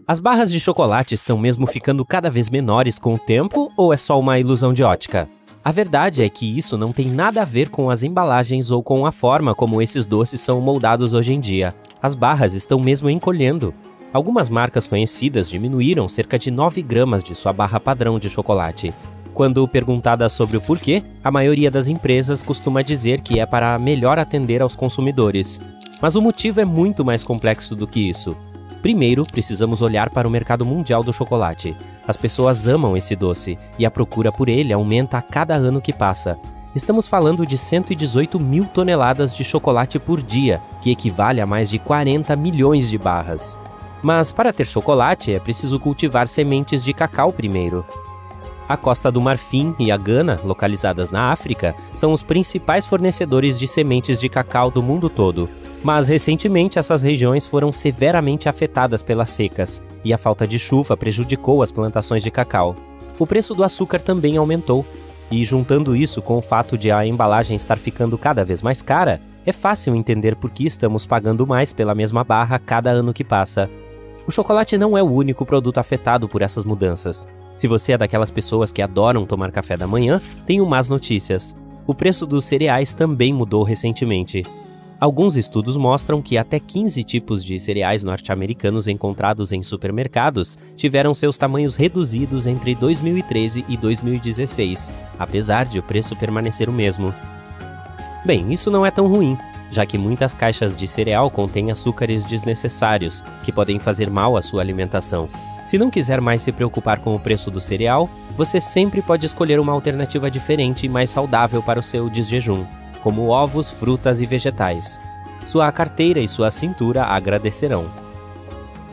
As barras de chocolate estão mesmo ficando cada vez menores com o tempo ou é só uma ilusão de ótica? A verdade é que isso não tem nada a ver com as embalagens ou com a forma como esses doces são moldados hoje em dia. As barras estão mesmo encolhendo. Algumas marcas conhecidas diminuíram cerca de 9 gramas de sua barra padrão de chocolate. Quando perguntada sobre o porquê, a maioria das empresas costuma dizer que é para melhor atender aos consumidores. Mas o motivo é muito mais complexo do que isso. Primeiro, precisamos olhar para o mercado mundial do chocolate. As pessoas amam esse doce e a procura por ele aumenta a cada ano que passa. Estamos falando de 118 mil toneladas de chocolate por dia, que equivale a mais de 40 milhões de barras. Mas para ter chocolate é preciso cultivar sementes de cacau primeiro. A Costa do Marfim e a Gana, localizadas na África, são os principais fornecedores de sementes de cacau do mundo todo. Mas recentemente essas regiões foram severamente afetadas pelas secas e a falta de chuva prejudicou as plantações de cacau. O preço do açúcar também aumentou, e juntando isso com o fato de a embalagem estar ficando cada vez mais cara, é fácil entender por que estamos pagando mais pela mesma barra cada ano que passa. O chocolate não é o único produto afetado por essas mudanças. Se você é daquelas pessoas que adoram tomar café da manhã, tenho más notícias. O preço dos cereais também mudou recentemente. Alguns estudos mostram que até 15 tipos de cereais norte-americanos encontrados em supermercados tiveram seus tamanhos reduzidos entre 2013 e 2016, apesar de o preço permanecer o mesmo. Bem, isso não é tão ruim, já que muitas caixas de cereal contêm açúcares desnecessários, que podem fazer mal à sua alimentação. Se não quiser mais se preocupar com o preço do cereal, você sempre pode escolher uma alternativa diferente e mais saudável para o seu desjejum, como ovos, frutas e vegetais. Sua carteira e sua cintura agradecerão.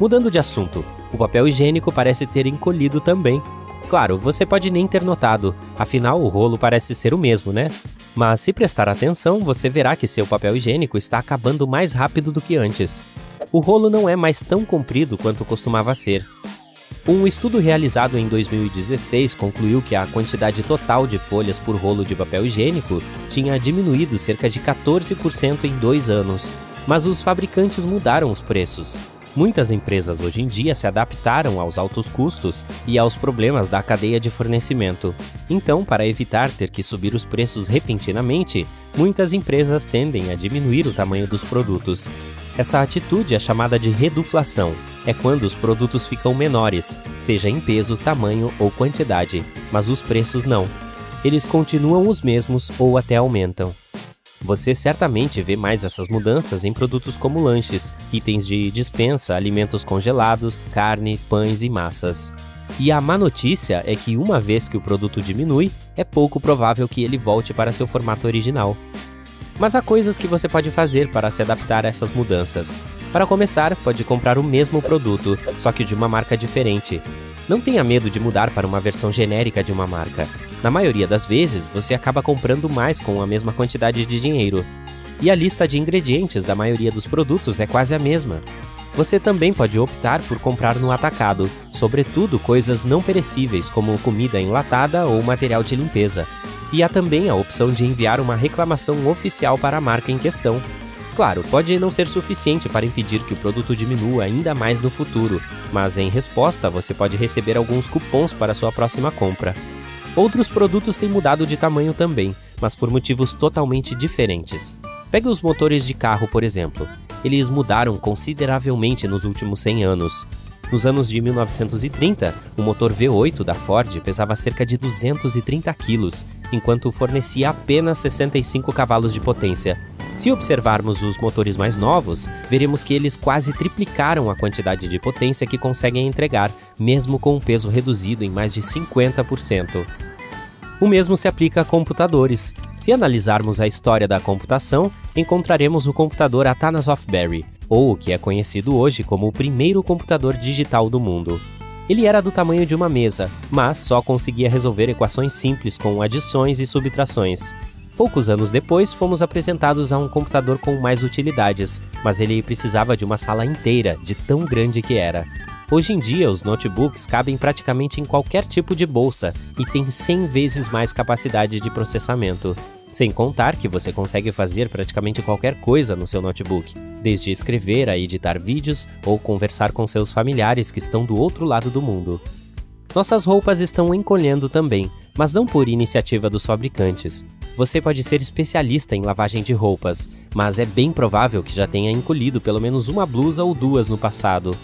Mudando de assunto, o papel higiênico parece ter encolhido também. Claro, você pode nem ter notado, afinal o rolo parece ser o mesmo, né? Mas se prestar atenção, você verá que seu papel higiênico está acabando mais rápido do que antes. O rolo não é mais tão comprido quanto costumava ser. Um estudo realizado em 2016 concluiu que a quantidade total de folhas por rolo de papel higiênico tinha diminuído cerca de 14% em 2 anos. Mas os fabricantes mudaram os preços. Muitas empresas hoje em dia se adaptaram aos altos custos e aos problemas da cadeia de fornecimento. Então, para evitar ter que subir os preços repentinamente, muitas empresas tendem a diminuir o tamanho dos produtos. Essa atitude é chamada de reduflação. É quando os produtos ficam menores, seja em peso, tamanho ou quantidade, mas os preços não. Eles continuam os mesmos ou até aumentam. Você certamente vê mais essas mudanças em produtos como lanches, itens de despensa, alimentos congelados, carne, pães e massas. E a má notícia é que uma vez que o produto diminui, é pouco provável que ele volte para seu formato original. Mas há coisas que você pode fazer para se adaptar a essas mudanças. Para começar, pode comprar o mesmo produto, só que de uma marca diferente. Não tenha medo de mudar para uma versão genérica de uma marca. Na maioria das vezes, você acaba comprando mais com a mesma quantidade de dinheiro. E a lista de ingredientes da maioria dos produtos é quase a mesma. Você também pode optar por comprar no atacado, sobretudo coisas não perecíveis como comida enlatada ou material de limpeza. E há também a opção de enviar uma reclamação oficial para a marca em questão. Claro, pode não ser suficiente para impedir que o produto diminua ainda mais no futuro, mas em resposta você pode receber alguns cupons para sua próxima compra. Outros produtos têm mudado de tamanho também, mas por motivos totalmente diferentes. Pegue os motores de carro, por exemplo. Eles mudaram consideravelmente nos últimos 100 anos. Nos anos de 1930, o motor V8 da Ford pesava cerca de 230 quilos, enquanto fornecia apenas 65 cavalos de potência. Se observarmos os motores mais novos, veremos que eles quase triplicaram a quantidade de potência que conseguem entregar, mesmo com um peso reduzido em mais de 50%. O mesmo se aplica a computadores. Se analisarmos a história da computação, encontraremos o computador Atanasoff Berry, ou o que é conhecido hoje como o primeiro computador digital do mundo. Ele era do tamanho de uma mesa, mas só conseguia resolver equações simples com adições e subtrações. Poucos anos depois, fomos apresentados a um computador com mais utilidades, mas ele precisava de uma sala inteira, de tão grande que era. Hoje em dia, os notebooks cabem praticamente em qualquer tipo de bolsa e têm 100 vezes mais capacidade de processamento. Sem contar que você consegue fazer praticamente qualquer coisa no seu notebook, desde escrever a editar vídeos ou conversar com seus familiares que estão do outro lado do mundo. Nossas roupas estão encolhendo também, mas não por iniciativa dos fabricantes. Você pode ser especialista em lavagem de roupas, mas é bem provável que já tenha encolhido pelo menos uma blusa ou duas no passado.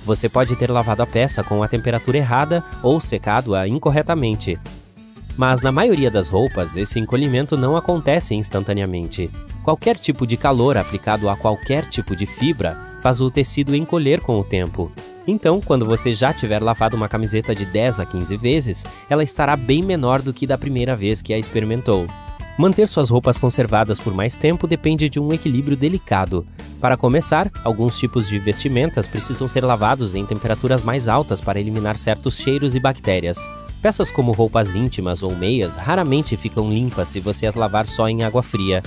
Você pode ter lavado a peça com a temperatura errada ou secado-a incorretamente. Mas na maioria das roupas, esse encolhimento não acontece instantaneamente. Qualquer tipo de calor aplicado a qualquer tipo de fibra faz o tecido encolher com o tempo. Então, quando você já tiver lavado uma camiseta de 10 a 15 vezes, ela estará bem menor do que da primeira vez que a experimentou. Manter suas roupas conservadas por mais tempo depende de um equilíbrio delicado. Para começar, alguns tipos de vestimentas precisam ser lavados em temperaturas mais altas para eliminar certos cheiros e bactérias. Peças como roupas íntimas ou meias raramente ficam limpas se você as lavar só em água fria.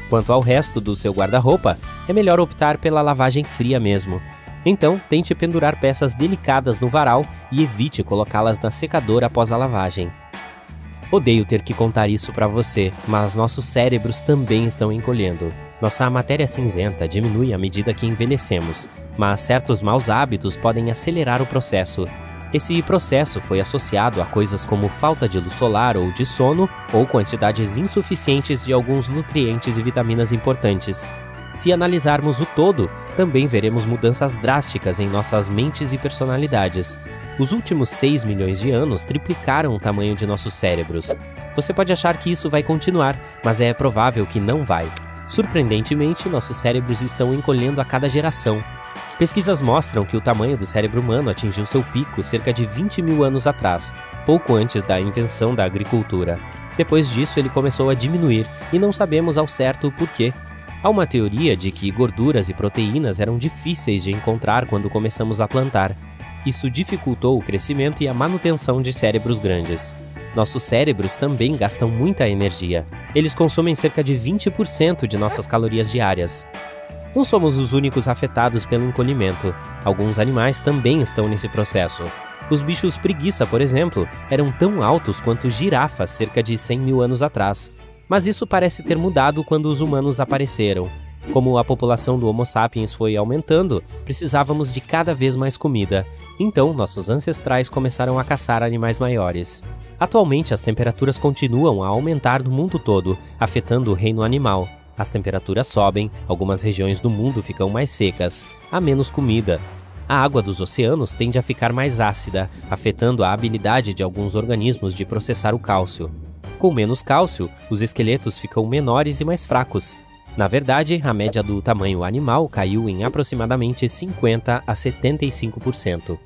Quanto ao resto do seu guarda-roupa, é melhor optar pela lavagem fria mesmo. Então, tente pendurar peças delicadas no varal e evite colocá-las na secadora após a lavagem. Odeio ter que contar isso para você, mas nossos cérebros também estão encolhendo. Nossa matéria cinzenta diminui à medida que envelhecemos, mas certos maus hábitos podem acelerar o processo. Esse processo foi associado a coisas como falta de luz solar ou de sono, ou quantidades insuficientes de alguns nutrientes e vitaminas importantes. Se analisarmos o todo, também veremos mudanças drásticas em nossas mentes e personalidades. Os últimos 6 milhões de anos triplicaram o tamanho de nossos cérebros. Você pode achar que isso vai continuar, mas é provável que não vai. Surpreendentemente, nossos cérebros estão encolhendo a cada geração. Pesquisas mostram que o tamanho do cérebro humano atingiu seu pico cerca de 20 mil anos atrás, pouco antes da invenção da agricultura. Depois disso, ele começou a diminuir e não sabemos ao certo o porquê. Há uma teoria de que gorduras e proteínas eram difíceis de encontrar quando começamos a plantar. Isso dificultou o crescimento e a manutenção de cérebros grandes. Nossos cérebros também gastam muita energia. Eles consomem cerca de 20% de nossas calorias diárias. Não somos os únicos afetados pelo encolhimento. Alguns animais também estão nesse processo. Os bichos preguiça, por exemplo, eram tão altos quanto girafas cerca de 100 mil anos atrás. Mas isso parece ter mudado quando os humanos apareceram. Como a população do Homo sapiens foi aumentando, precisávamos de cada vez mais comida. Então, nossos ancestrais começaram a caçar animais maiores. Atualmente, as temperaturas continuam a aumentar no mundo todo, afetando o reino animal. As temperaturas sobem, algumas regiões do mundo ficam mais secas, há menos comida. A água dos oceanos tende a ficar mais ácida, afetando a habilidade de alguns organismos de processar o cálcio. Com menos cálcio, os esqueletos ficam menores e mais fracos. Na verdade, a média do tamanho animal caiu em aproximadamente 50 a 75%.